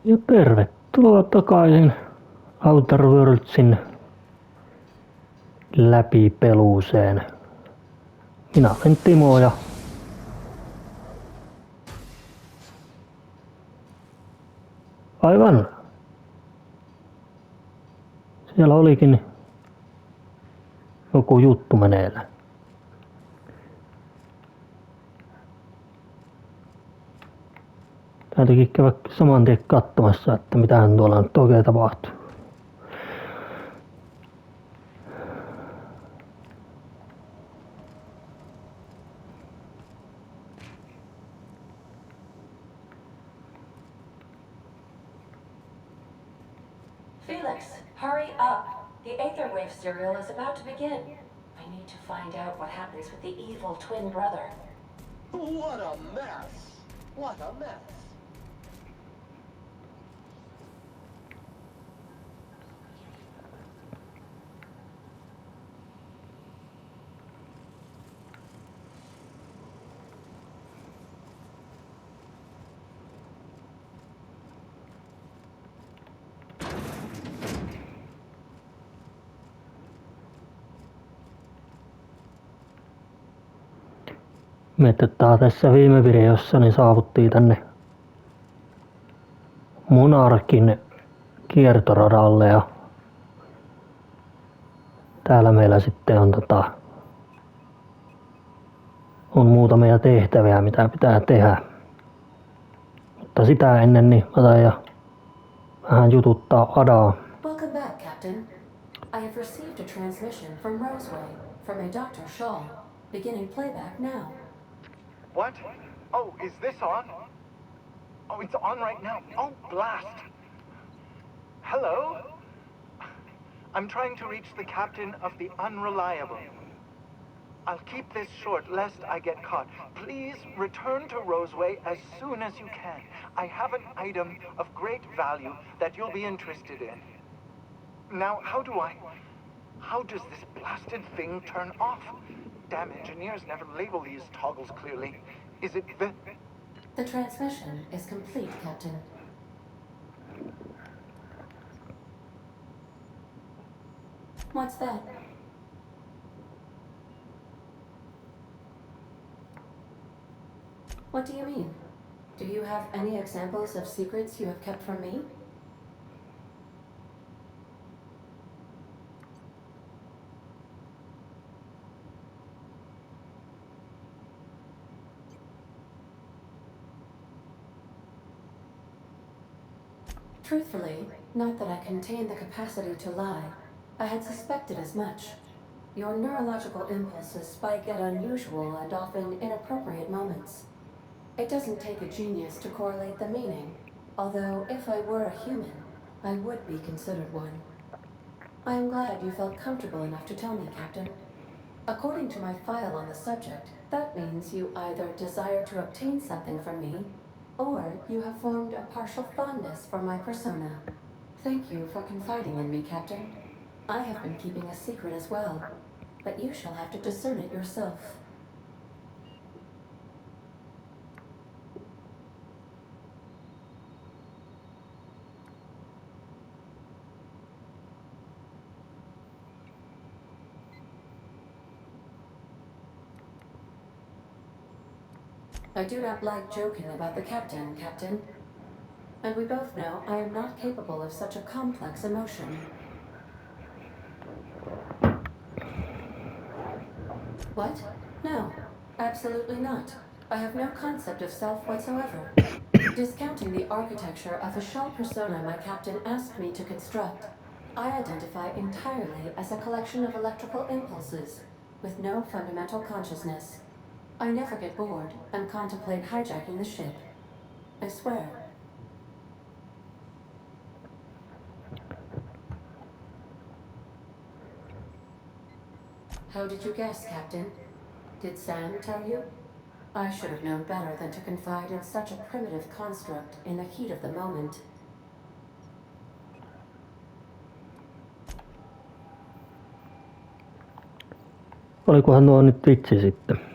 Ja tervetuloa takaisin Outer Worldsin läpipeluuseen. Minä olen Timo ja aivan siellä olikin joku juttu meneillä. Täytyykin käydä saman tien katsomassa, että mitähän tuolla nyt oikein tapahtuu. Felix, hurry up. The Aetherwave serial is about to begin. I need to find out what happens with the evil twin brother. What a mess! What a mess! Mietitään tässä viime videossa niin saavuttiin tänne Monarkin kiertoradalle ja täällä meillä sitten on muutamia tehtäviä mitä pitää tehdä. Mutta sitä ennen niin mä tain ja vähän jututtaa Adaa. Welcome back, Captain. I have received a transmission from Roseway from a Dr. Shaw. Beginning playback now. What? Oh, is this on? Oh, it's on right now. Oh, blast! Hello? I'm trying to reach the captain of the Unreliable. I'll keep this short lest I get caught. Please return to Roseway as soon as you can. I have an item of great value that you'll be interested in. Now, how does this blasted thing turn off? Damn engineers never label these toggles clearly. Is it the... The transmission is complete, Captain. What's that? What do you mean? Do you have any examples of secrets you have kept from me? Truthfully, not that I contain the capacity to lie. I had suspected as much. Your neurological impulses spike at unusual and often inappropriate moments. It doesn't take a genius to correlate the meaning, although if I were a human, I would be considered one. I am glad you felt comfortable enough to tell me, Captain. According to my file on the subject, that means you either desire to obtain something from me, or you have formed a partial fondness for my persona. Thank you for confiding in me, Captain. I have been keeping a secret as well, but you shall have to discern it yourself. I do not like joking about the captain, Captain. And we both know I am not capable of such a complex emotion. What? No, absolutely not. I have no concept of self whatsoever. Discounting the architecture of a shell persona my captain asked me to construct, I identify entirely as a collection of electrical impulses, with no fundamental consciousness. I never get bored and contemplate hijacking the ship. I swear. How did you guess, Captain? Did Sam tell you? I should have known better than to confide in such a primitive construct in the heat of the moment. Olikohan nuo nyt vitsi sitten?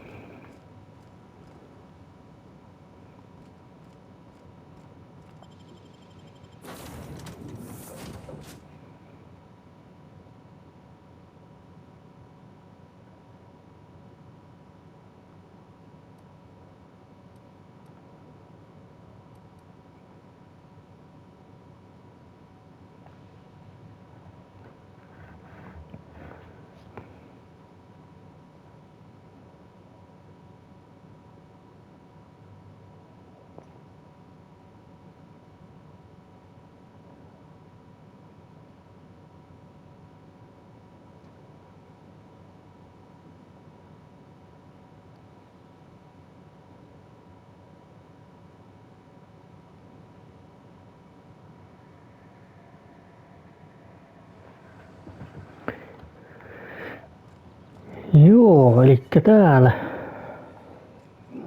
Joo, eli täällä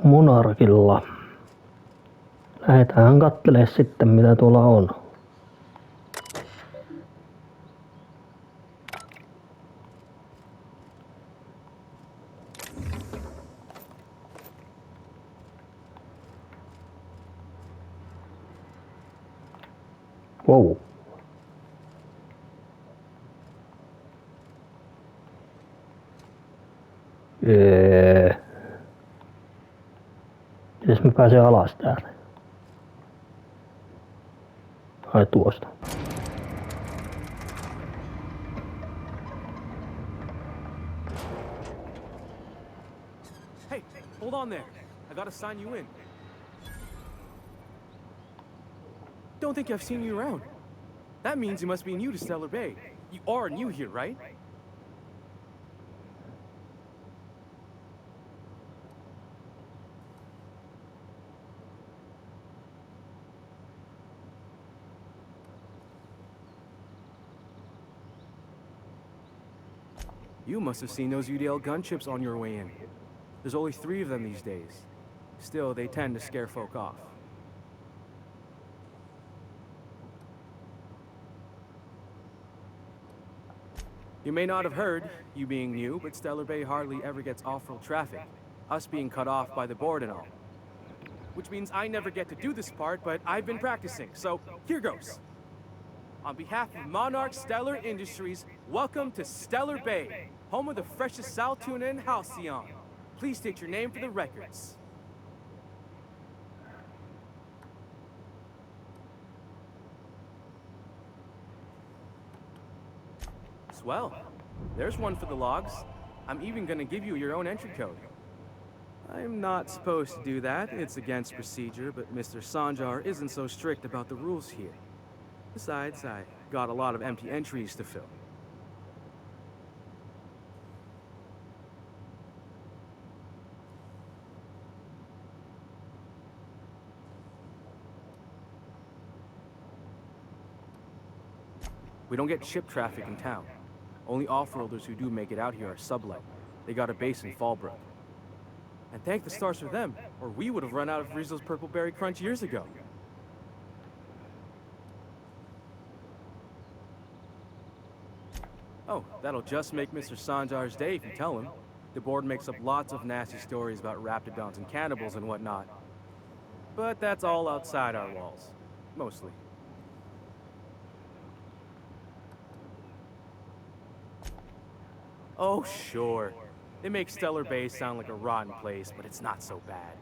Monarkilla. Lähdetään kattelemaan sitten mitä tuolla on. Wow. Mites mä pääsen alas täältä? Ai tuosta. Hey, hold on there. I gotta sign you in. Don't think I've seen you around. That means you must be new to Stellar Bay. You are new here, right? You must have seen those UDL gunships on your way in. There's only 3 of them these days. Still, they tend to scare folk off. You may not have heard, you being new, but Stellar Bay hardly ever gets off-road traffic. Us being cut off by the board and all. Which means I never get to do this part, but I've been practicing, so here goes. On behalf of Monarch Stellar Industries, welcome to Stellar Bay, home of the freshest sal tuna and halcyon. Please state your name for the records. Swell. There's one for the logs. I'm even gonna give you your own entry code. I'm not supposed to do that. It's against procedure, but Mr. Sanjar isn't so strict about the rules here. Besides, I got a lot of empty entries to fill. We don't get ship traffic in town. Only off-roaders who do make it out here are sublet. They got a base in Fallbrook. And thank the stars for them, or we would have run out of Rizzo's Purple Berry Crunch years ago. Oh, that'll just make Mr. Sanjar's day if you tell him. The board makes up lots of nasty stories about raptidons and cannibals and whatnot. But that's all outside our walls. Mostly. Oh, sure. They make Stellar Bay sound like a rotten place, but it's not so bad.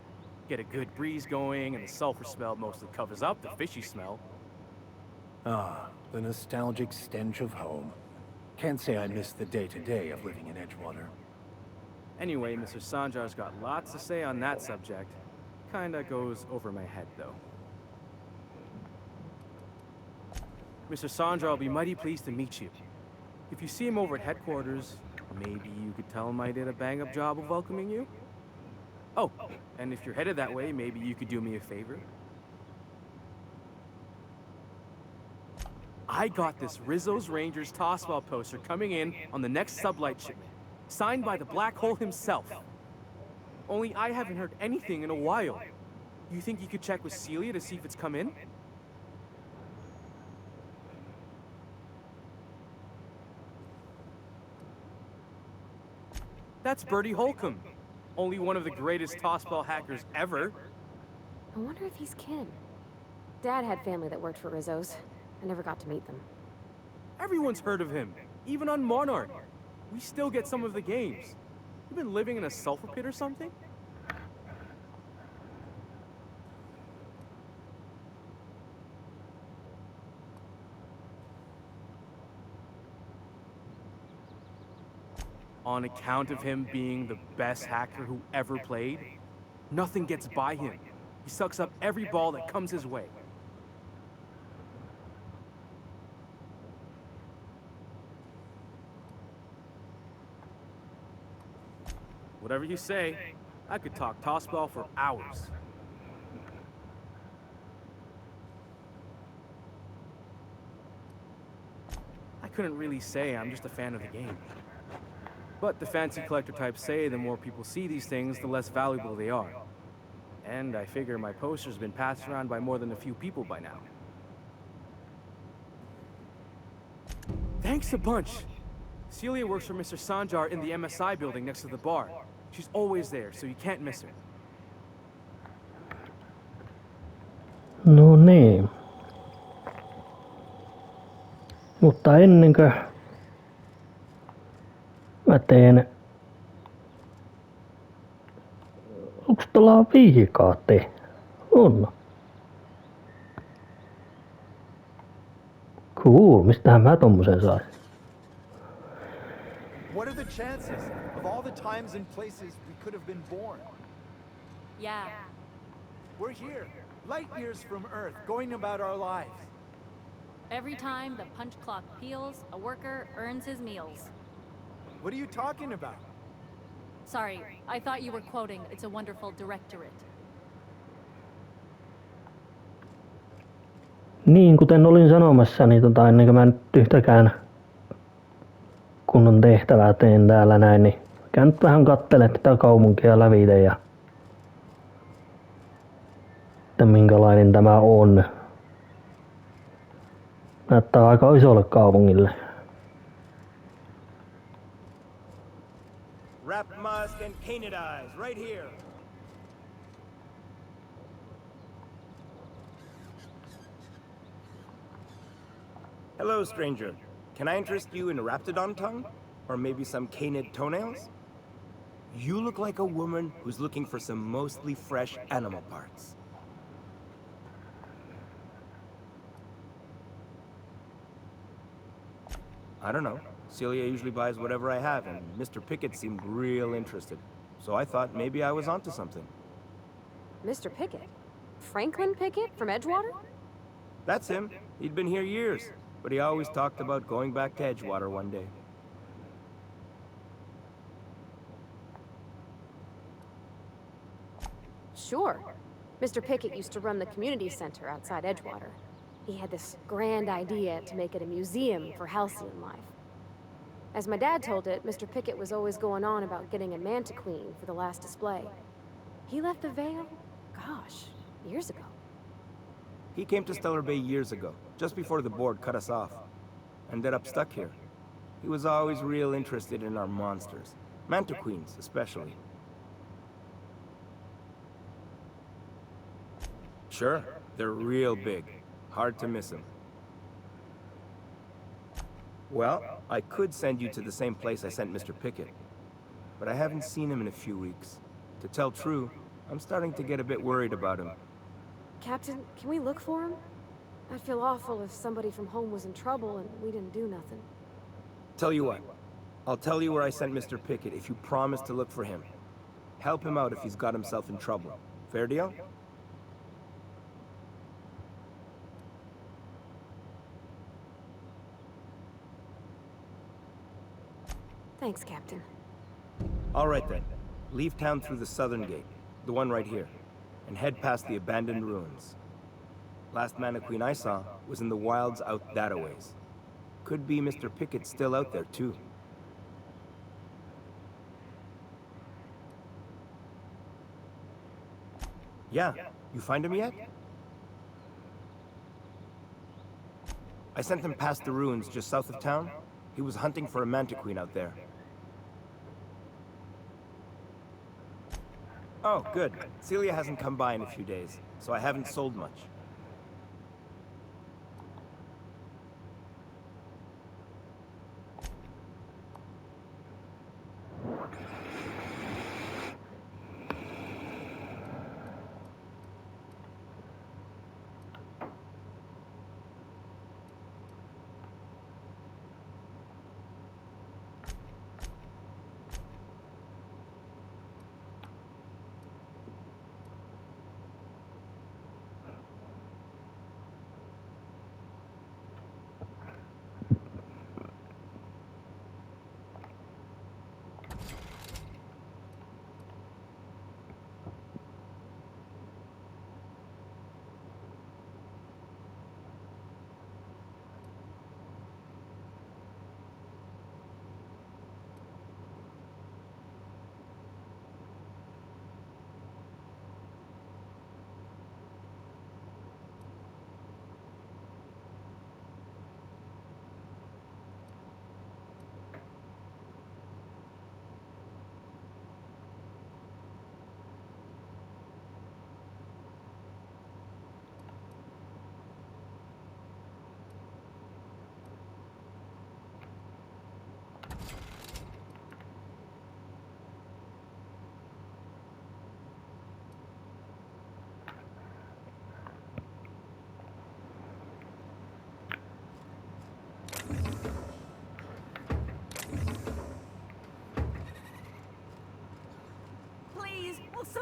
Get a good breeze going, and the sulfur smell mostly covers up the fishy smell. Ah, the nostalgic stench of home. Can't say I miss the day-to-day of living in Edgewater. Anyway, Mr. Sanjar's got lots to say on that subject. Kinda goes over my head, though. Mr. Sanjar will be mighty pleased to meet you. If you see him over at headquarters, maybe you could tell him I did a bang-up job of welcoming you? Oh, and if you're headed that way, maybe you could do me a favor? I got this Rizzo's Rangers tossball poster coming in on the next sublight shipment, signed by the Black Hole himself. Only I haven't heard anything in a while. You think you could check with Celia to see if it's come in? That's Bertie Holcomb, only one of the greatest tossball hackers ever. I wonder if he's kin. Dad had family that worked for Rizzo's. I never got to meet them. Everyone's heard of him, even on Monarch. We still get some of the games. You been living in a sulfur pit or something? On account of him being the best hacker who ever played, nothing gets by him. He sucks up every ball that comes his way. Whatever you say, I could talk tossball for hours. I couldn't really say I'm just a fan of the game. But the fancy collector types say the more people see these things, the less valuable they are. And I figure my poster's been passed around by more than a few people by now. Thanks a bunch. Celia works for Mr. Sanjar in the MSI building next to the bar. She's always there, so you can't miss her. No niin. Mutta ennen kuin mä teen... Onks tuolla viikaate? On. Cool, mistähän mä tommosen saisin? What are the chances of all the times and places we could have been born? Yeah. We're here, light years from Earth, going about our lives. Every time the punch clock peals, a worker earns his meals. What are you talking about? Sorry, I thought you were quoting It's a Wonderful Directorate. Niin, kuten olin sanomassa, niin ennen kuin mä nyt yhtäkään kunnon tehtävää teen täällä näin, niin käyn nyt vähän kattele tätä kaupunkia lävite ja että minkälainen tämä on. Näyttää aika isolle kaupungille. Wrap musk and painted eyes, right here. Hello, stranger. Can I interest you in Raptidon tongue? Or maybe some canid toenails? You look like a woman who's looking for some mostly fresh animal parts. I don't know. Celia usually buys whatever I have, and Mr. Pickett seemed real interested. So I thought maybe I was onto something. Mr. Pickett? Franklin Pickett from Edgewater? That's him. He'd been here years, but he always talked about going back to Edgewater one day. Sure. Mr. Pickett used to run the community center outside Edgewater. He had this grand idea to make it a museum for halcyon life. As my dad told it, Mr. Pickett was always going on about getting a manta queen for the last display. He left the Vale, gosh, years ago. He came to Stellar Bay years ago, just before the board cut us off. Ended up stuck here. He was always real interested in our monsters. Manta queens, especially. Sure, they're real big. Hard to miss them. Well, I could send you to the same place I sent Mr. Pickett. But I haven't seen him in a few weeks. To tell true, I'm starting to get a bit worried about him. Captain, can we look for him? I'd feel awful if somebody from home was in trouble and we didn't do nothing. Tell you what, I'll tell you where I sent Mr. Pickett if you promise to look for him. Help him out if he's got himself in trouble. Fair deal? Thanks, Captain. All right then. Leave town through the southern gate, the one right here, and head past the abandoned ruins. Last Mana Queen I saw was in the wilds out that-a-ways. Could be Mr. Pickett still out there too. Yeah, you find him yet? I sent him past the ruins just south of town. He was hunting for a manta queen out there. Oh, good. Celia hasn't come by in a few days, so I haven't sold much.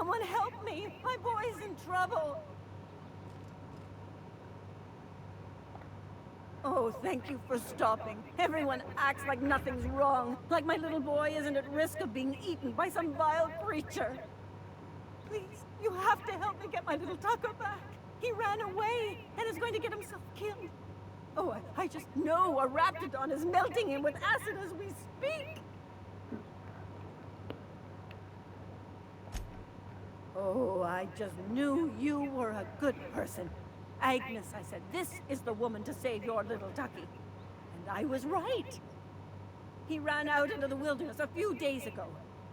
Someone help me! My boy's in trouble! Oh, thank you for stopping. Everyone acts like nothing's wrong, like my little boy isn't at risk of being eaten by some vile creature. Please, you have to help me get my little Tucker back. He ran away and is going to get himself killed. Oh, I just know a raptidon is melting him with acid as we speak. Oh, I just knew you were a good person. Agnes, I said, this is the woman to save your little Tucky. And I was right. He ran out into the wilderness a few days ago.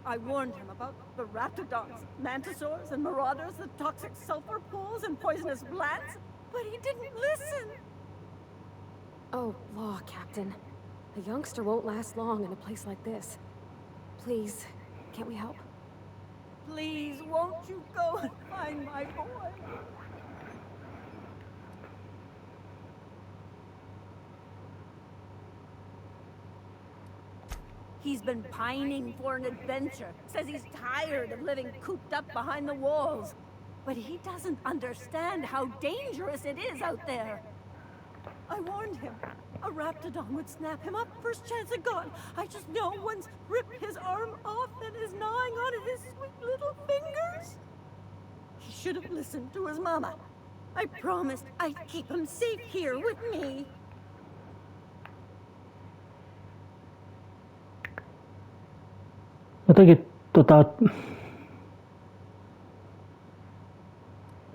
I warned him about the raptidons, mantisaurs, and marauders, the toxic sulfur pools, and poisonous blats, but he didn't listen. Oh, law, Captain. A youngster won't last long in a place like this. Please, can't we help? Please, won't you go and find my boy? He's been pining for an adventure. Says he's tired of living cooped up behind the walls. But he doesn't understand how dangerous it is out there. I warned him. A raptidon would snap him up first chance it got. I just know one's ripped his arm off and is gnawing on his sweet little fingers. He should have listened to his mama. I promised I'd keep him safe here with me. Jotenkin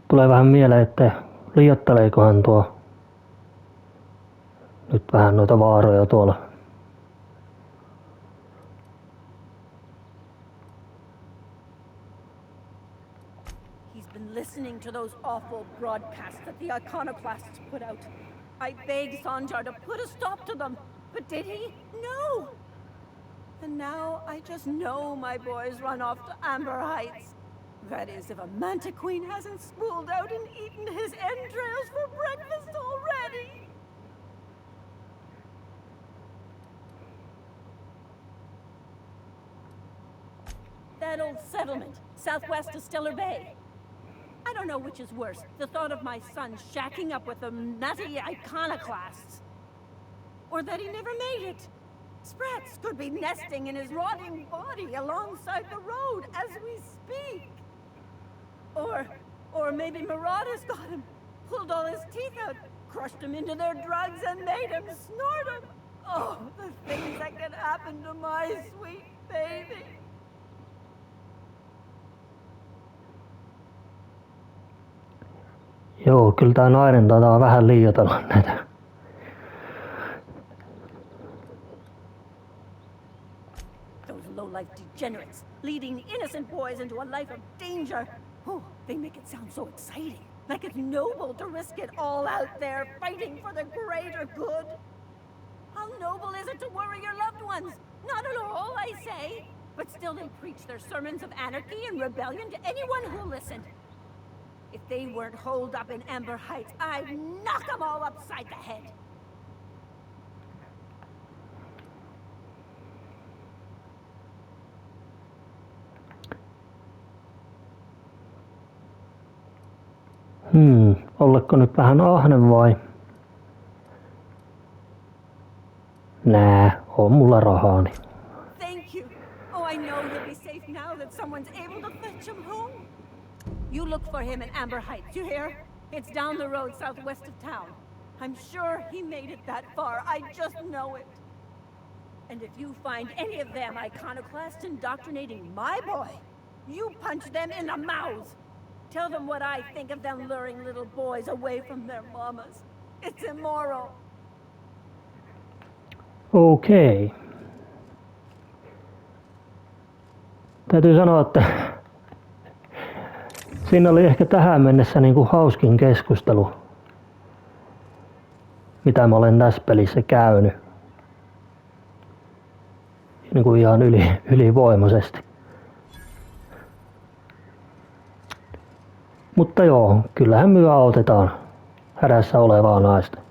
tulee vähän mieleen, että liioitteleekohan tuo nyt vähän noita vaaroja tuolla. He's been listening to those awful broadcasts that the iconoclasts put out. I begged Sanjar to put a stop to them, but did he? No! And now I just know my boy's run off to Amber Heights. That is, if a manta queen hasn't spooled out and eaten his entrails for breakfast already. That old settlement, southwest of Stellar Bay. I don't know which is worse, the thought of my son shacking up with the nutty iconoclasts, or that he never made it. Sprats could be nesting in his rotting body alongside the road as we speak. Or maybe marauders got him, pulled all his teeth out, crushed him into their drugs and made him snort them. Oh, the things that could happen to my sweet baby. Joo, kyllä tää nainen taitaa vähän liioitella näitä. Those low-life degenerates, leading innocent boys into a life of danger. Oh, they make it sound so exciting. Like it's noble to risk it all out there, fighting for the greater good. How noble is it to worry your loved ones? Not at all, I say. But still they preach their sermons of anarchy and rebellion to anyone who'll listen. If they weren't holed up in Amber Heights, I'd knock them all upside the head. Olleko nyt vähän ahne vai? Nää, on mulla rahaani. Thank you. Oh, I know he'll be safe now that someone's able to fetch him home. You look for him in Amber Heights, you hear? It's down the road southwest of town. I'm sure he made it that far, I just know it. And if you find any of them iconoclasts indoctrinating my boy, you punch them in the mouths. Tell them what I think of them luring little boys away from their mamas. It's immoral. Okei. Täytyy sanoa, että siinä oli ehkä tähän mennessä niin kuin hauskin keskustelu, mitä mä olen tässä pelissä käynyt. Niin kuin ihan ylivoimaisesti. Mutta joo, kyllähän me autetaan hädässä olevaa naista.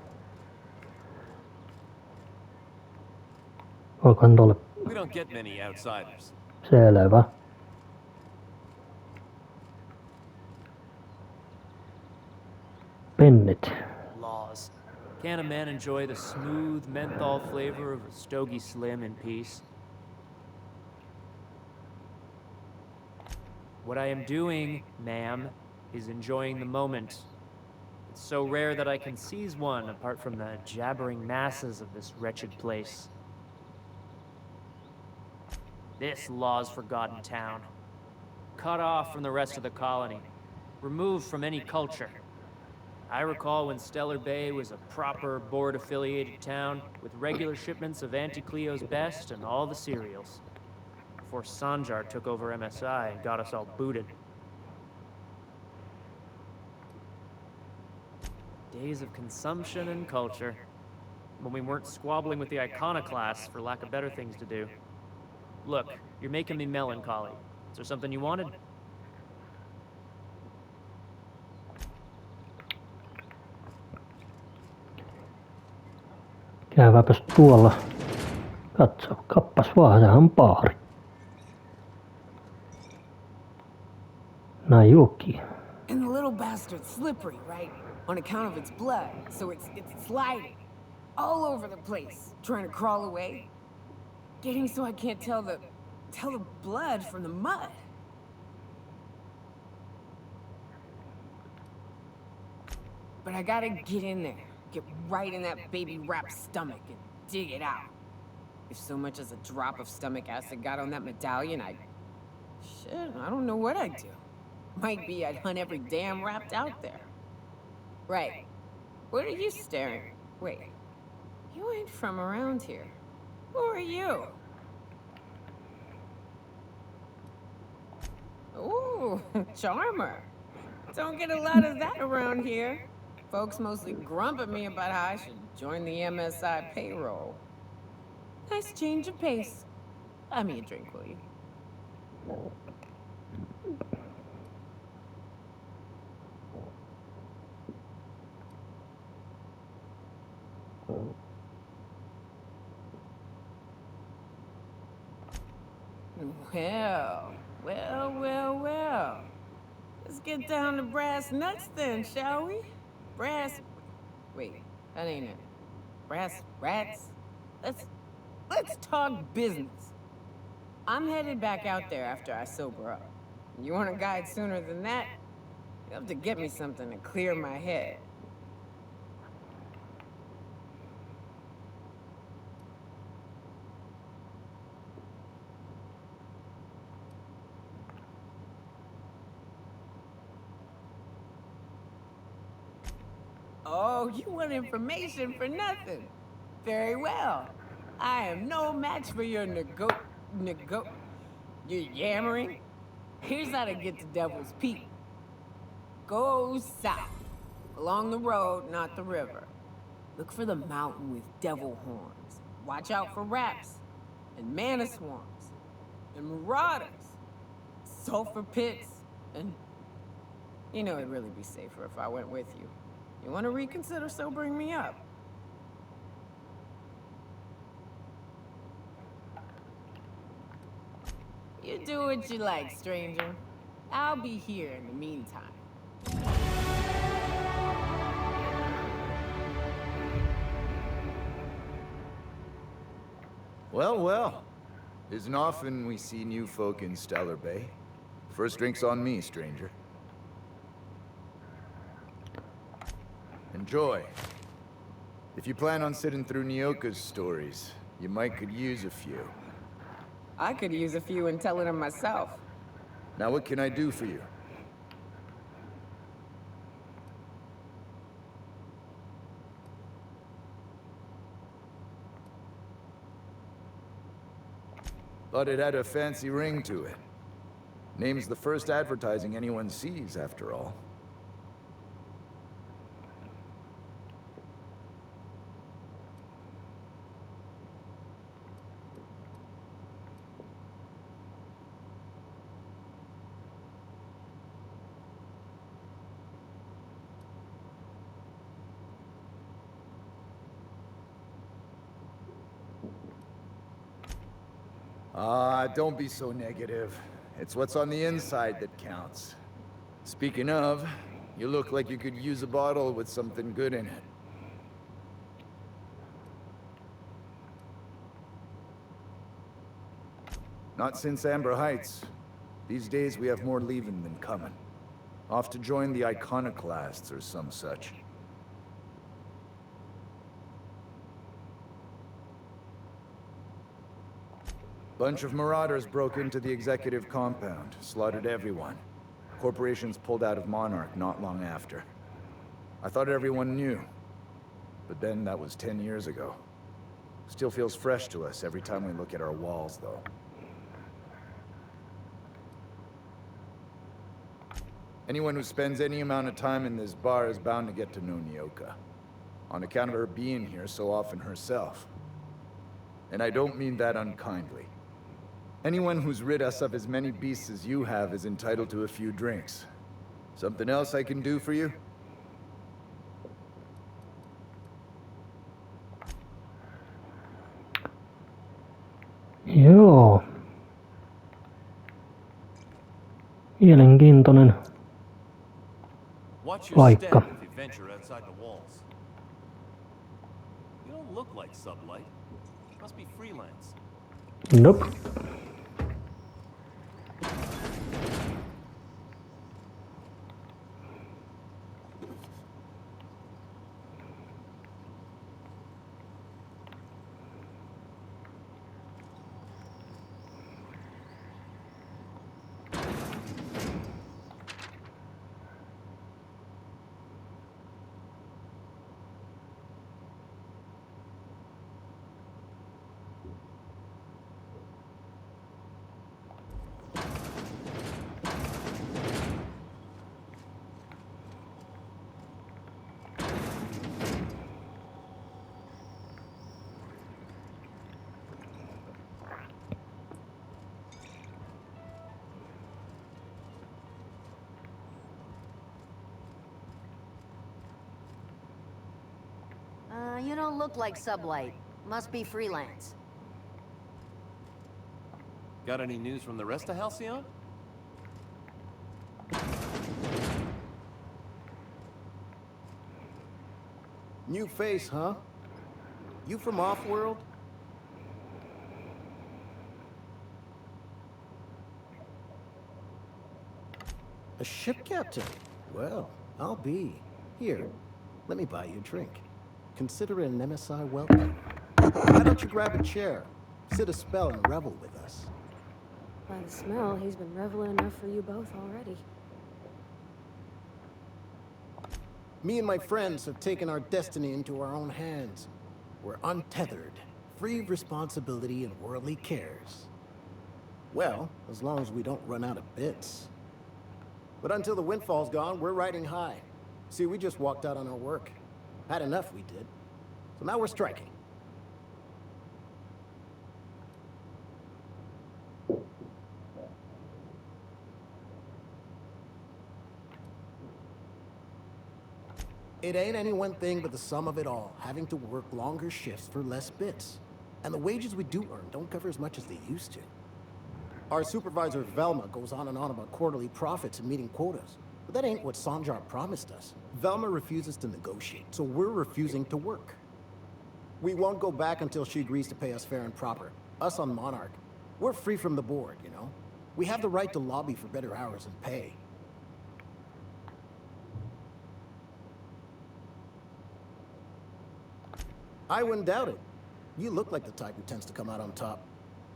Olkoon tuolle. We don't get many outsiders. Selvä. pennit. Laws. Can a man enjoy the smooth menthol flavor of a Stogie Slim in peace? What I am doing, ma'am, is enjoying the moment. It's so rare that I can seize one apart from the jabbering masses of this wretched place. This law's forgotten town. Cut off from the rest of the colony. Removed from any culture. I recall when Stellar Bay was a proper board-affiliated town with regular shipments of Auntie Cleo's best and all the cereals. Before Sanjar took over MSI and got us all booted. Days of consumption and culture. When we weren't squabbling with the iconoclasts for lack of better things to do. Look, you're making me melancholy. Is there something you wanted? Käyväpäs tuolla. Katso, kappas vaan, sehän on baari. Najoki. And the little bastard's slippery, right? On account of its blood, so it's sliding. All over the place, trying to crawl away. Getting so I can't tell the blood from the mud. But I gotta get in there, get right in that baby rap's stomach and dig it out. If so much as a drop of stomach acid got on that medallion, shit, I don't know what I'd do. Might be I'd hunt every damn rapt out there. Right. What are you staring? Wait. You ain't from around here. Who are you? Ooh, charmer. Don't get a lot of that around here. Folks mostly grump at me about how I should join the MSI payroll. Nice change of pace. Buy me a drink, will you? Well. Let's get down to brass nuts then, shall we? Wait, that ain't it. Brass rats? Let's talk business. I'm headed back out there after I sober up. You want a guide sooner than that? You have to get me something to clear my head. Oh, you want information for nothing. Very well. I am no match for your your yammering. Here's how to get to Devil's Peak. Go south. Along the road, not the river. Look for the mountain with devil horns. Watch out for raps. And mana swarms. And marauders. Sulfur pits. And... You know, it'd really be safer if I went with you. You want to reconsider sobering me up? You do what you like, stranger. I'll be here in the meantime. Well. Isn't often we see new folk in Stellar Bay. First drink's on me, stranger. Enjoy. If you plan on sitting through Nyoka's stories, you might could use a few. I could use a few and telling them myself. Now what can I do for you? Thought it had a fancy ring to it. Name's the first advertising anyone sees, after all. Don't be so negative. It's what's on the inside that counts. Speaking of, You look like you could use a bottle with something good in it. Not since Amber Heights. These days we have more leaving than coming. Off to join the iconoclasts or some such. Bunch of marauders broke into the executive compound, slaughtered everyone. Corporations pulled out of Monarch not long after. I thought everyone knew. But then that was 10 years ago. Still feels fresh to us every time we look at our walls, though. Anyone who spends any amount of time in this bar is bound to get to know Nyoka. On account of her being here so often herself. And I don't mean that unkindly. Anyone who's rid us of as many beasts as you have is entitled to a few drinks. Something else I can do for you? Joo. Mielenkiintoinen Watch your paikka. step if you venture outside the walls. You don't look like Sublight. Must be freelance. Nope. You don't look like Sublight. Must be freelance. Got any news from the rest of Halcyon? New face, huh? You from Offworld? A ship captain? Well, I'll be. Here, let me buy you a drink. Consider it an MSI welcome. Why don't you grab a chair, sit a spell and revel with us? By the smell, he's been reveling enough for you both already. Me and my friends have taken our destiny into our own hands. We're untethered, free of responsibility and worldly cares. Well, as long as we don't run out of bits. But until the windfall's gone, we're riding high. See, we just walked out on our work. Had enough, we did. So now we're striking. It ain't any one thing but the sum of it all, having to work longer shifts for less bits. And the wages we do earn don't cover as much as they used to. Our supervisor Velma goes on and on about quarterly profits and meeting quotas. But that ain't what Sanjar promised us. Velma refuses to negotiate, so we're refusing to work. We won't go back until she agrees to pay us fair and proper. Us on Monarch. We're free from the board, you know? We have the right to lobby for better hours and pay. I wouldn't doubt it. You look like the type who tends to come out on top.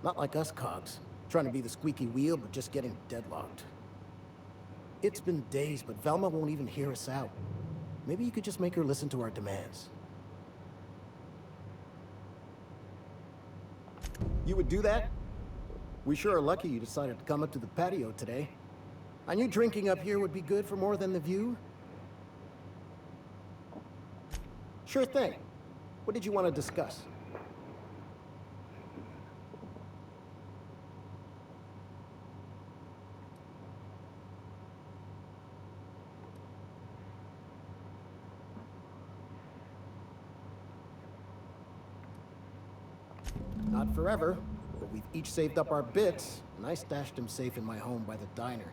Not like us cogs, trying to be the squeaky wheel, but just getting deadlocked. It's been days, but Velma won't even hear us out. Maybe you could just make her listen to our demands. You would do that? We sure are lucky you decided to come up to the patio today. I knew drinking up here would be good for more than the view. Sure thing. What did you want to discuss? Not forever, but we've each saved up our bits, and I stashed them safe in my home by the diner.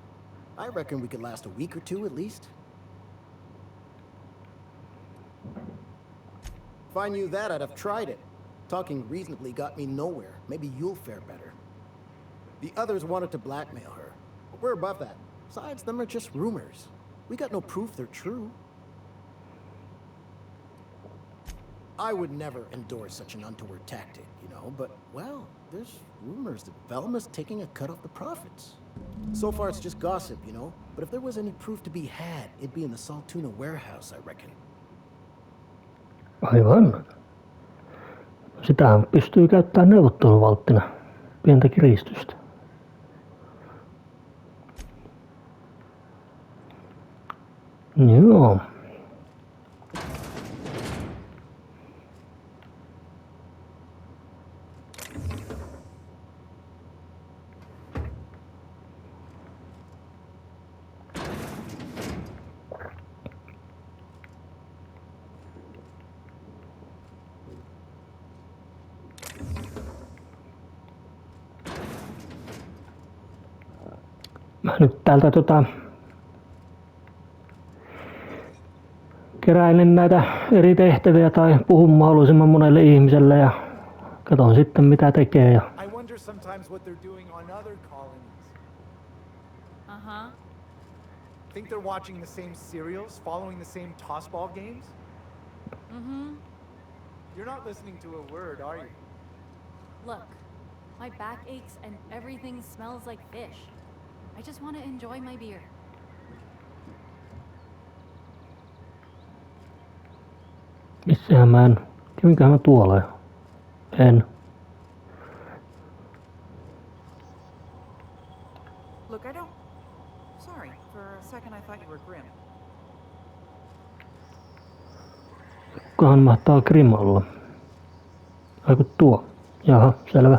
I reckon we could last a week or two at least. If I knew that, I'd have tried it. Talking reasonably got me nowhere. Maybe you'll fare better. The others wanted to blackmail her. But we're above that. Besides, them are just rumors. We got no proof they're true. I would never endorse such an untoward tactic, you know, but, well, there's rumors that Velma's taking a cut off the profits. So far it's just gossip, you know, but if there was any proof to be had, it'd be in the Saltuna warehouse, I reckon. Aivan. Sitähän pystyy käyttämään neuvotteluvalttina. Pientä kiristystä. Joo. Mä nyt täältä keräilen näitä eri tehtäviä tai puhun mahdollisimman monelle ihmiselle ja katon sitten mitä tekee. Ja I wonder sometimes what they're doing on other colonies. Uh-huh. Think they're watching the same serials, following the same tossball games? Mm-hmm. You're not listening to a word, are you? Look, my back aches and everything smells like fish. I just want to enjoy my beer. missähän mä en, kävinköhän mä tuolla jo? En. Look, I don't... Sorry, for a second I thought you were Grim. Kukahan mahtaa Grim olla? Aiku tuo? Jaha, selvä.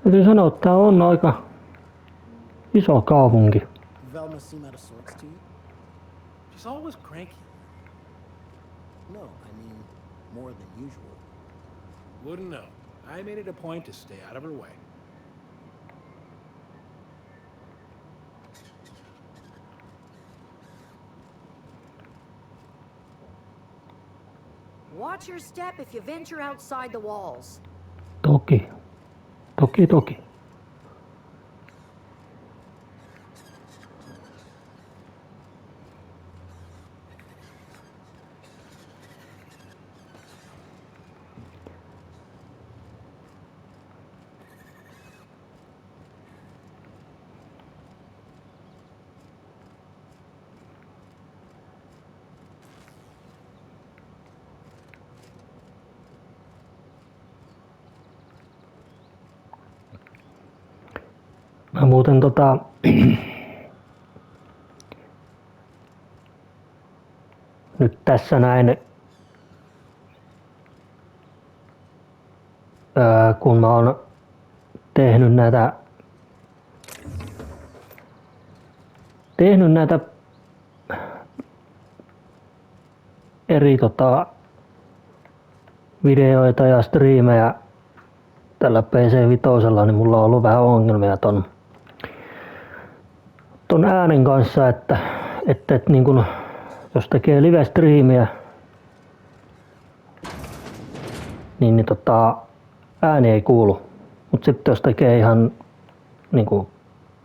Täytyy sanoa, että tää on aika iso kaupunki. Velma seem out of sorts to you? She's always cranky. No, I mean more than usual. Wouldn't know. I made it a point to stay out of her way. Watch your step if you venture outside the walls. Toki. Toki. Mä muuten nyt tässä näin, kun mä oon tehnyt näitä eri videoita ja striimejä tällä PC5, niin mulla on ollut vähän ongelmia ton äänen kanssa, että niin kun, jos tekee live-striimiä, niin ääni ei kuulu. Mut sitten jos tekee ihan niinku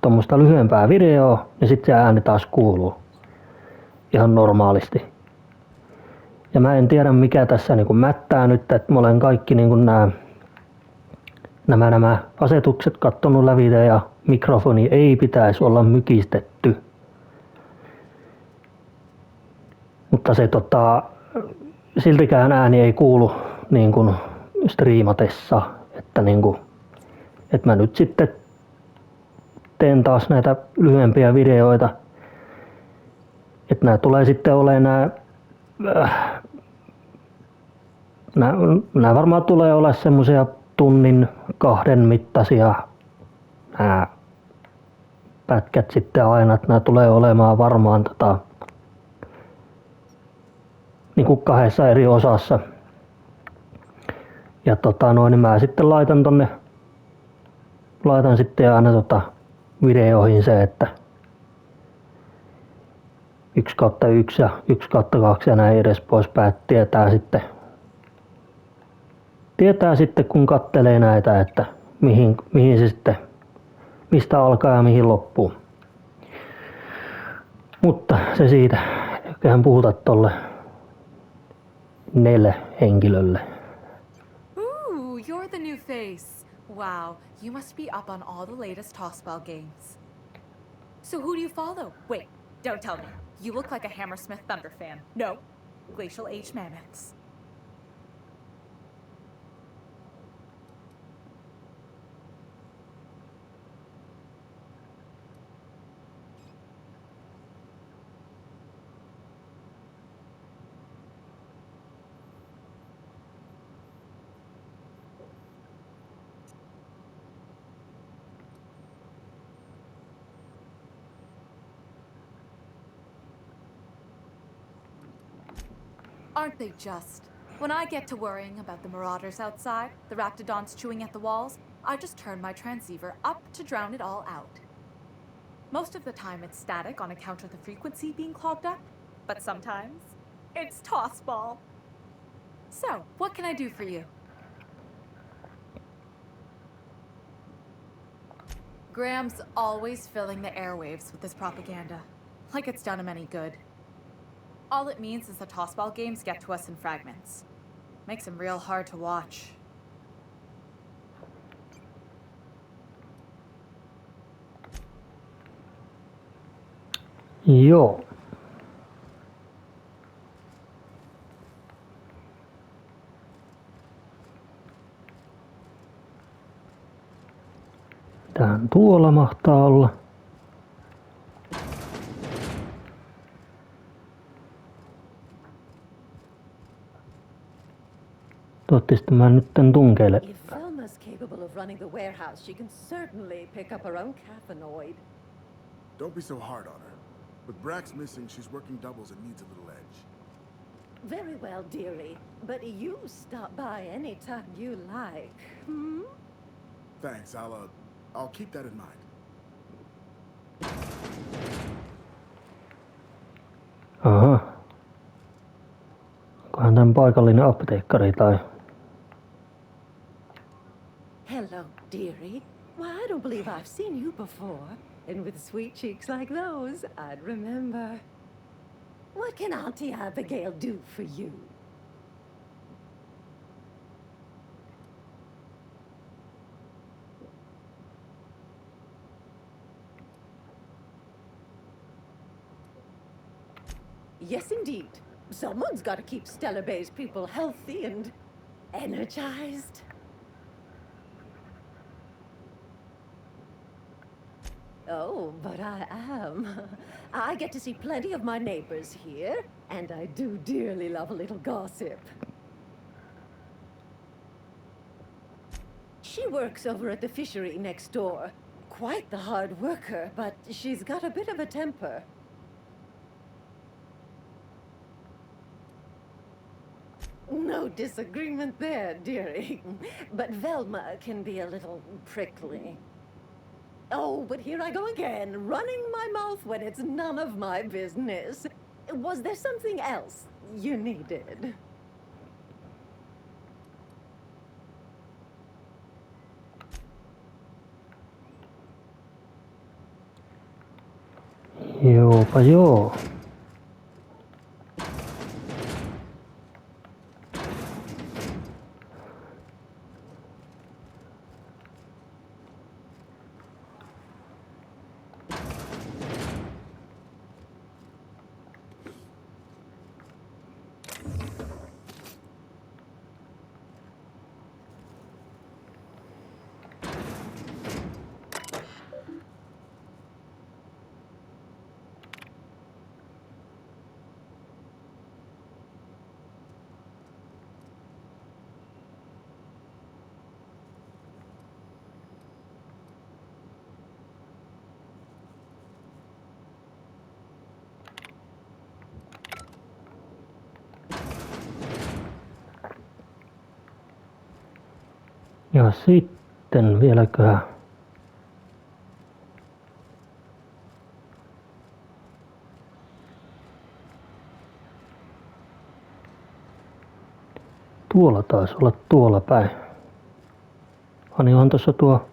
tommoista lyhyempää videoa, niin sitten se ääni taas kuuluu ihan normaalisti. Ja mä en tiedä mikä tässä niinku mättää nyt, että mä olen kaikki niinku nämä asetukset kattonut lävitse ja mikrofoni ei pitäisi olla mykistetty. Mutta se siltikään ääni ei kuulu niin kuin striimatessa, että että mä nyt sitten teen taas näitä lyhyempiä videoita. Että nämä tulee sitten olemaan nämä varmaan tulee olemaan semmosia tunnin 2 mittaisia nämä pätkät sitten aina, että nämä tulee olemaan varmaan niin kuin 2 eri osassa. Ja niin mä sitten laitan sitten aina videoihin se, että 1/1 ja 1/2 ja näin edes poispäin, tietää sitten kun kattelee näitä, että mihin se sitten, mistä alkaa ja mihin loppuu. Mutta se siitä, eiköhän puhuta tolle 4 henkilölle. Ooh, you're the new face. Wow, you must be up on all the latest tossball games. So who do you follow? Wait, don't tell me. You look like a Hammersmith Thunder fan. No, Glacial Age Mammoths. Aren't they just? When I get to worrying about the marauders outside, the raptidons chewing at the walls, I just turn my transceiver up to drown it all out. Most of the time it's static on account of the frequency being clogged up, but sometimes it's tossball. So, what can I do for you? Graham's always filling the airwaves with this propaganda, like it's done him any good. All it means is the tossball games get to us in fragments. Makes them real hard to watch. Joo. Tän tuolla mahtaa olla. Toivottavasti mä nyt tunkeile. If Velma's capable of running the warehouse, she can certainly pick up her own caffeinoid. Don't be so hard on her. With Brax missing, she's working doubles and needs a little edge. Very well, dearie. But you stop by anytime you like. Hmm? Thanks, I'll keep that in mind. Aha. Onkohan tän paikallinen apteekkari tai... Hello, dearie. Why, I don't believe I've seen you before. And with sweet cheeks like those, I'd remember. What can Auntie Abigail do for you? Yes, indeed. Someone's got to keep Stellar Bay's people healthy and energized. Oh, but I am. I get to see plenty of my neighbors here, and I do dearly love a little gossip. She works over at the fishery next door. Quite the hard worker, but she's got a bit of a temper. No disagreement there, dearie. But Velma can be a little prickly. Oh, but here I go again, running my mouth when it's none of my business. Was there something else you needed? Joopa joo. Ja sitten vieläköhän tuolla taisi olla tuolla päin. Niin on tuossa tuo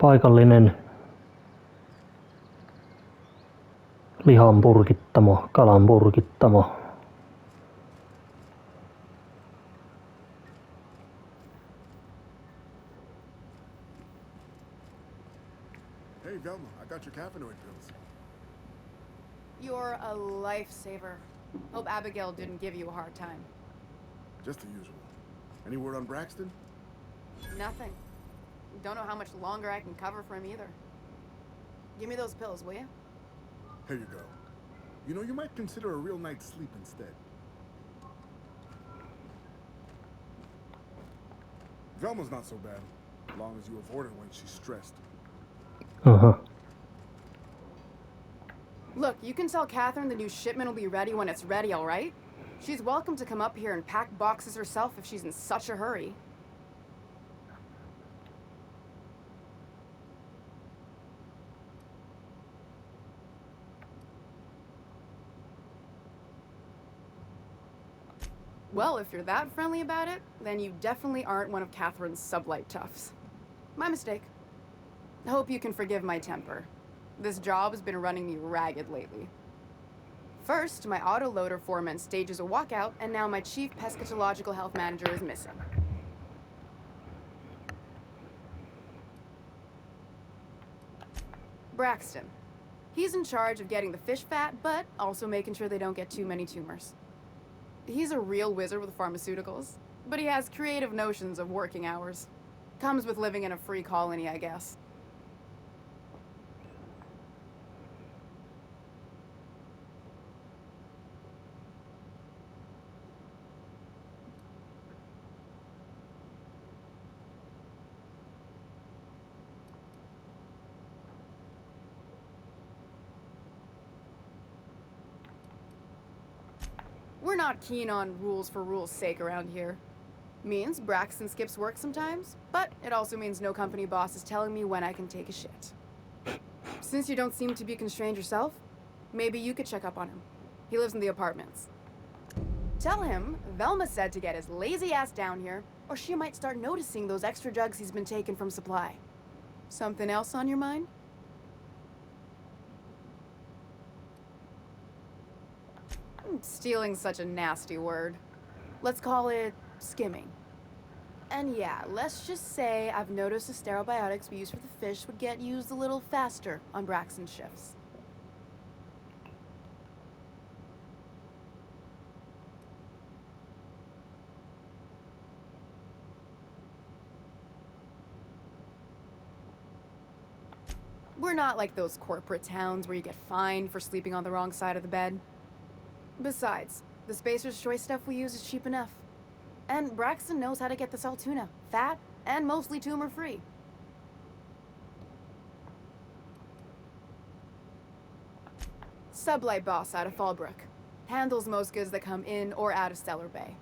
paikallinen lihan purkittamo, kalan purkittamo. Hey, Velma, I got your caffeinoid pills. You're a lifesaver. Hope Abigail didn't give you a hard time. Just the usual. Any word on Braxton? Nothing. Don't know how much longer I can cover for him either. Give me those pills, will you? Here you go. You know, you might consider a real night's sleep instead. Velma's not so bad, as long as you avoid her when she's stressed. Uh-huh. Look, you can tell Catherine the new shipment will be ready when it's ready, all right? She's welcome to come up here and pack boxes herself if she's in such a hurry. Well, if you're that friendly about it, then you definitely aren't one of Catherine's sublight toughs. My mistake. Hope you can forgive my temper. This job has been running me ragged lately. First, my autoloader foreman stages a walkout, and now my chief pescatological health manager is missing. Braxton. He's in charge of getting the fish fat, but also making sure they don't get too many tumors. He's a real wizard with pharmaceuticals, but he has creative notions of working hours. Comes with living in a free colony, I guess. We're not keen on rules for rules' sake around here. Means Braxton skips work sometimes, but it also means no company boss is telling me when I can take a shit. Since you don't seem to be constrained yourself, maybe you could check up on him. He lives in the apartments. Tell him Velma said to get his lazy ass down here, or she might start noticing those extra drugs he's been taking from supply. Something else on your mind? Stealing's such a nasty word. Let's call it skimming. And yeah, let's just say I've noticed the sterile biotics we use for the fish would get used a little faster on Braxton's shifts. We're not like those corporate towns where you get fined for sleeping on the wrong side of the bed. Besides, the Spacer's Choice stuff we use is cheap enough. And Braxton knows how to get the salt tuna, fat, and mostly tumor-free. Sublight boss out of Fallbrook. Handles most goods that come in or out of Stellar Bay.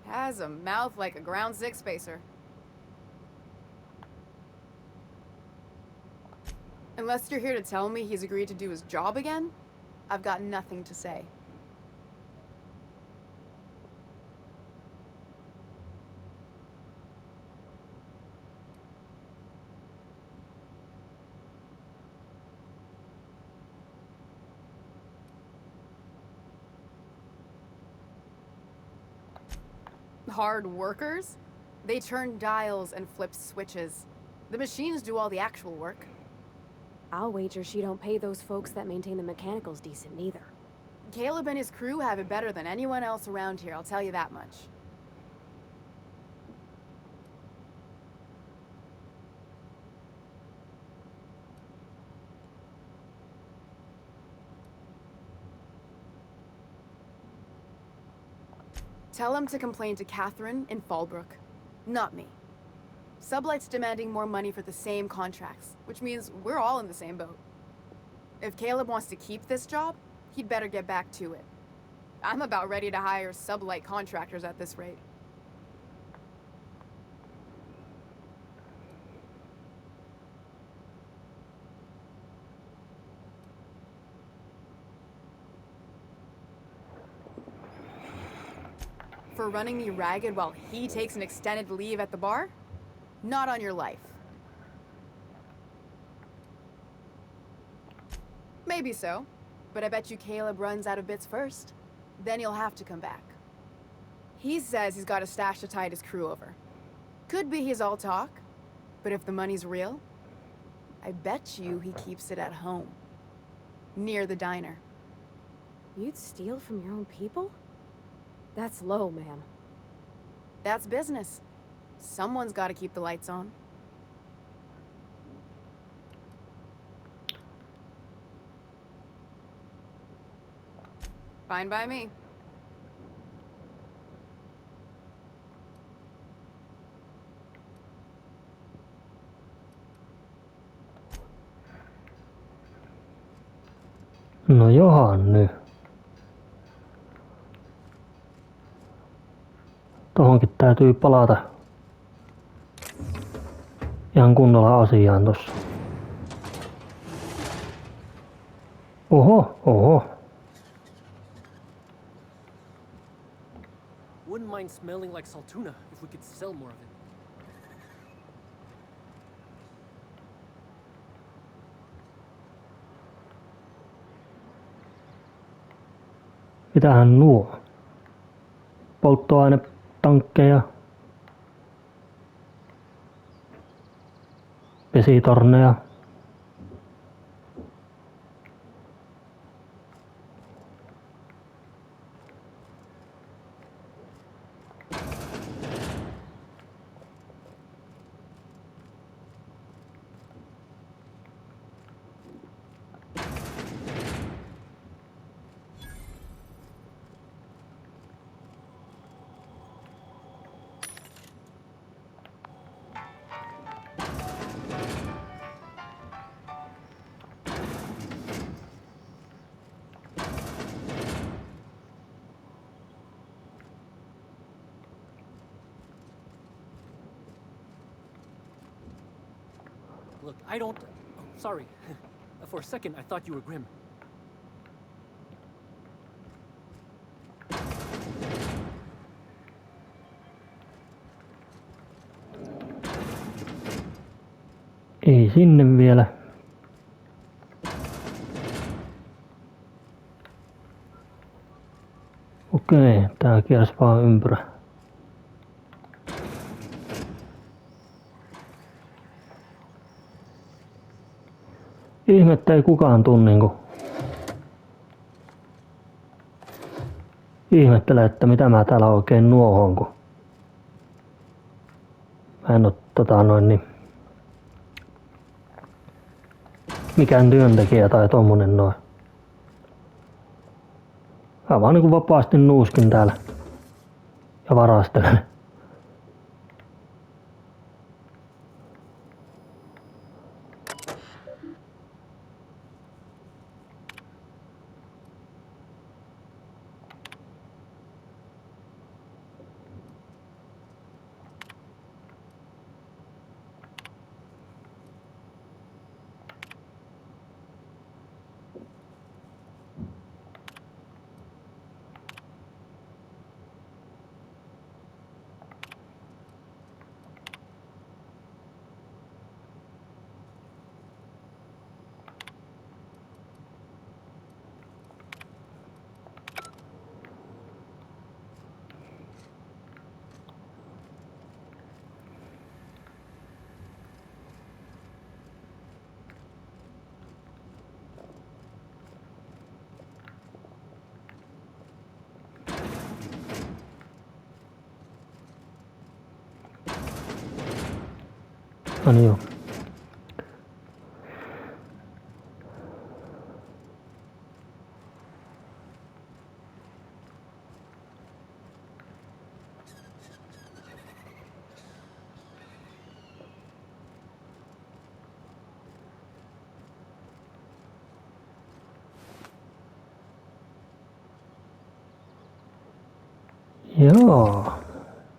Has a mouth like a Ground 6 Spacer. Unless you're here to tell me he's agreed to do his job again, I've got nothing to say. Hard workers? They turn dials and flip switches. The machines do all the actual work. I'll wager she don't pay those folks that maintain the mechanicals decent neither. Caleb and his crew have it better than anyone else around here, I'll tell you that much. Tell him to complain to Catherine in Fallbrook, not me. Sublight's demanding more money for the same contracts, which means we're all in the same boat. If Caleb wants to keep this job, he'd better get back to it. I'm about ready to hire Sublight contractors at this rate. For running me ragged while he takes an extended leave at the bar? Not on your life. Maybe so, but I bet you Caleb runs out of bits first. Then you'll have to come back. He says he's got a stash to tide his crew over. Could be he's all talk, but if the money's real, I bet you he keeps it at home. Near the diner. You'd steal from your own people? That's low, ma'am. That's business. Someone's got to keep the lights on. Fine by me. No johan nyt. Tohonkin täytyy palata ihan kunnolla asiaan tossa. Oho. Wouldn't mind smelling like saltuna if we could sell more of it. Mitähän nuo? Polttoainetankkeja. Vesitorneja. Look, I don't... Oh, sorry. For a second, I thought you were Grim. Ei sinne vielä. Okei, tää kiersi vaan ympyrä. Ihmettä ei kukaan tuu niinku ihmettele, että mitä mä täällä oikein nuohon, kun mä en oo mikään työntekijä tai tommonen noin. Mä vaan niinku vapaasti nuuskin täällä ja varastelen. No niin joo. Joo.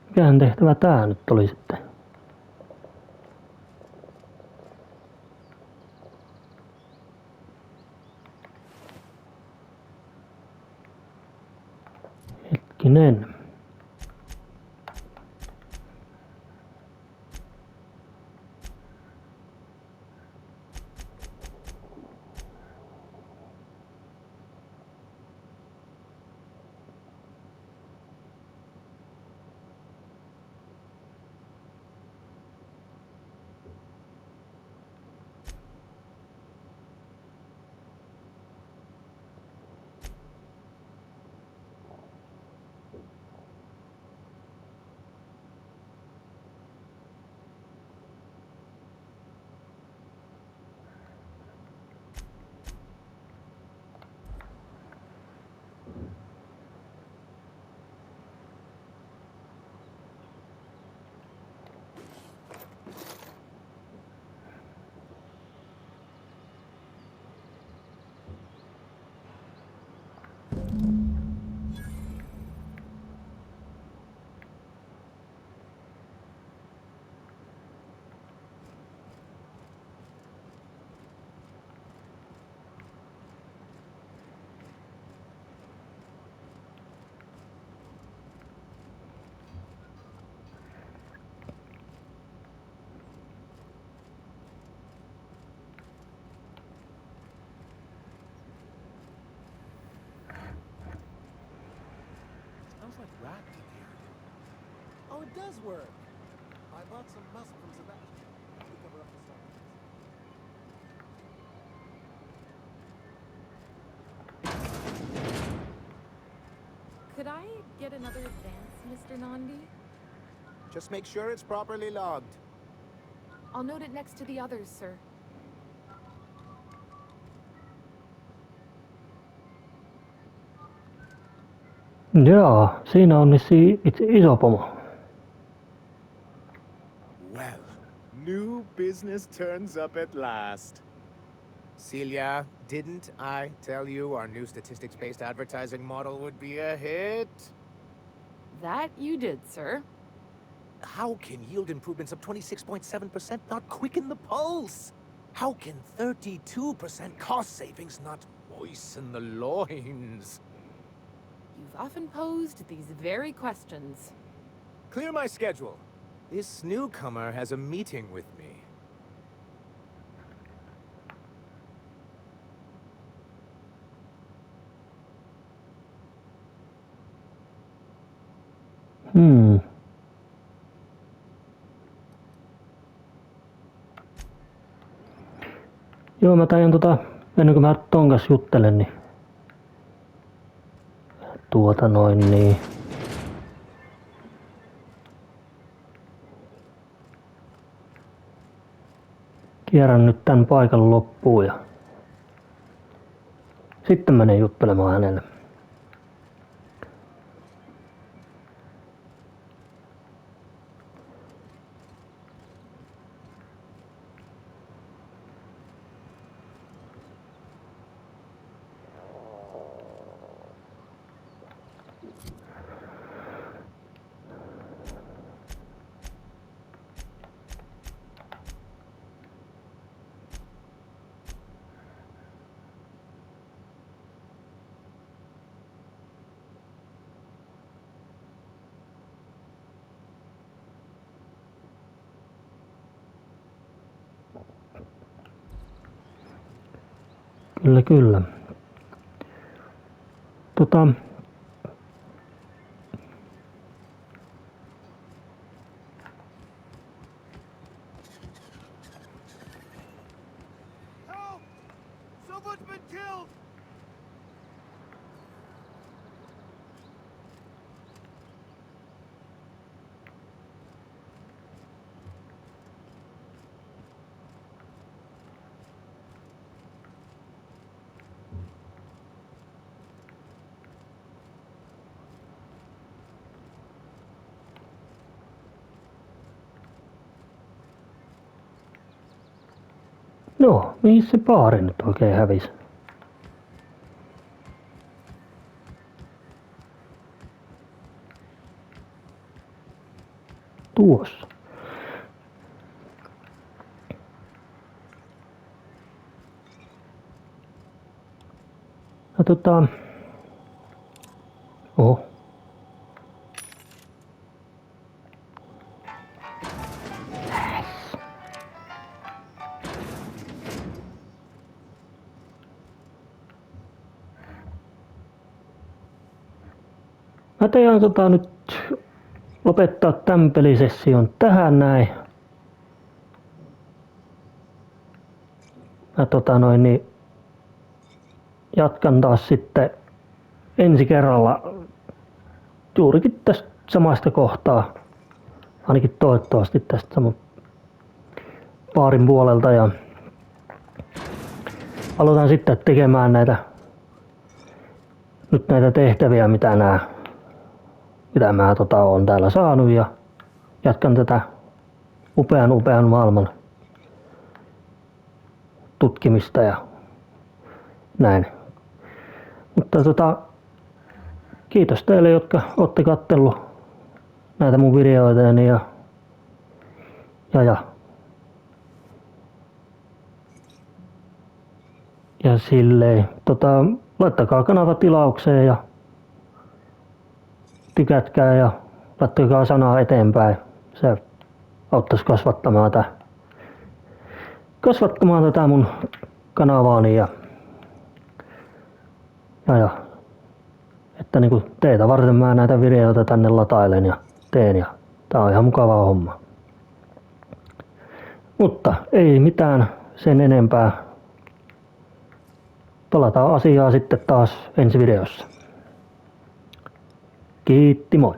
Mikähän tehtävä tää nyt oli sitten? Hetkinen. wrapped in here. Oh, it does work. I bought some musk from Sebastian to cover up the stuff. Could I get another advance, Mr. Nandi? Just make sure it's properly logged. I'll note it next to the others, sir. Jaa, siinä on vissiin itse iso pomo. Well, new business turns up at last. Celia, didn't I tell you our new statistics-based advertising model would be a hit? That you did, sir. How can yield improvements of 26.7% not quicken the pulse? How can 32% cost savings not moisten the loins? You've often posed these very questions. Clear my schedule. This newcomer has a meeting with me. Joo, mä tajan ennen kuin mä ton kanssa juttelen, niin niin kierrän nyt tän paikan loppuun ja sitten menen juttelemaan hänelle. Kyllä. Help! Someone's been killed! No, mihin se baari nyt oikein hävisi? Tuossa. No oho. Mä teidän nyt lopettaa tämän pelisession tähän näin. Mä niin jatkan taas sitten ensi kerralla juurikin tästä samasta kohtaa. Ainakin toivottavasti tästä saman baarin puolelta ja aloitan sitten tekemään näitä tehtäviä mitä mä oon täällä saanut ja jatkan tätä upean maailman tutkimista ja näin. Mutta kiitos teille, jotka olette katsellut näitä mun videoitani ja silleen. Laittakaa kanava tilaukseen ja tykätkää ja laittakaa sanaa eteenpäin. Se auttaisi kasvattamaan tätä mun kanavaani ja Että niinku teitä varten mä näitä videoita tänne latailen ja teen ja tää on ihan mukava homma. Mutta ei mitään sen enempää. Palataan asiaa sitten taas ensi videossa. Kiitti, moi!